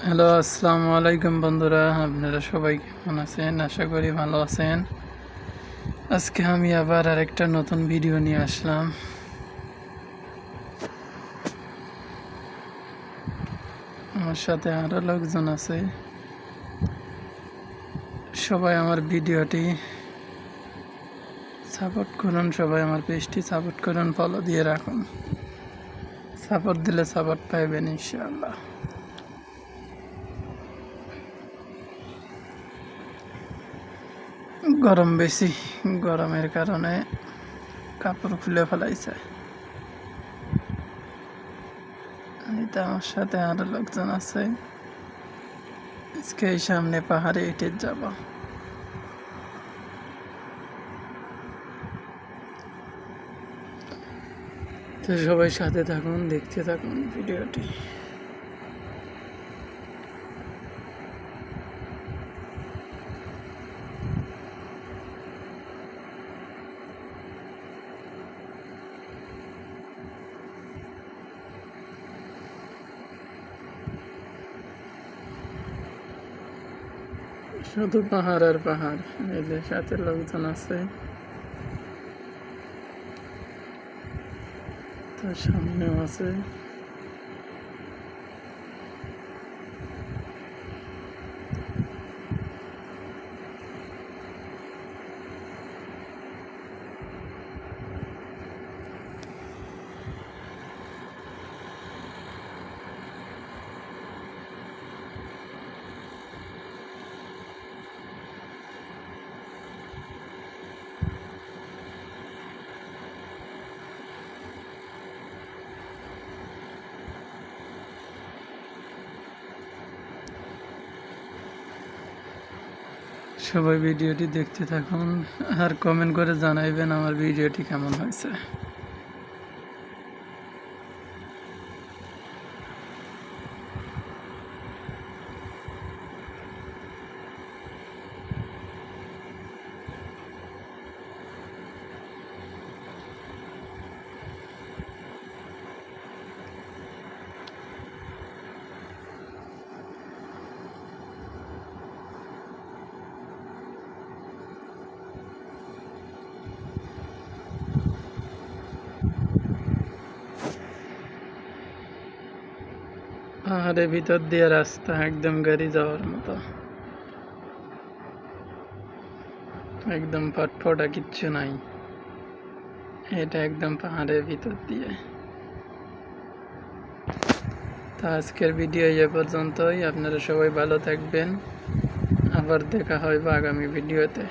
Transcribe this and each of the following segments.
Hello, আসসালামু আলাইকুম বন্ধুরা। আপনারা সবাই কেমন আছেন? আশা করি ভালো আছেন। আজকে আমি আবার আরেকটা নতুন ভিডিও নিয়ে আসলাম। আমার সাথে আরও লোকজন আছে। সবাই আমার ভিডিওটি সাপোর্ট করুন, সবাই আমার পেজটি সাপোর্ট করুন, ফলো দিয়ে রাখুন। সাপোর্ট দিলে সাপোর্ট পাইবেন ইনশাআল্লাহ। গরম বেশি, গরমের কারণে কাপড় খুলে ফেলাইছে। তো আমার সাথে আরো লোকজন আছে। আজকে এই সামনে পাহাড়ে হেঁটে যাব। তো সবাই সাথে থাকুন, দেখতে থাকুন ভিডিওটি। শুধু পাহাড় আর পাহাড়। এই যে সাথে লোকজন আছে, তার সামনেও আছে। সবাই ভিডিওটি দেখতে থাকুন আর কমেন্ট করে জানাইবেন আমার ভিডিওটি কেমন হয়েছে। পাহাড়ের ভিতর দিয়ে রাস্তা, একদম গাড়ি যাওয়ার মতো, একদম ফটফটা কিচ্ছু নাই। এটা একদম পাহাড়ের ভিতর দিয়ে। তো আজকের ভিডিও এ পর্যন্তই। আপনারা সবাই ভালো থাকবেন। আবার দেখা হবে আগামী ভিডিওতে।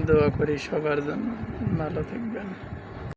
দোয়া করি সবার জন্য। ভালো থাকবেন।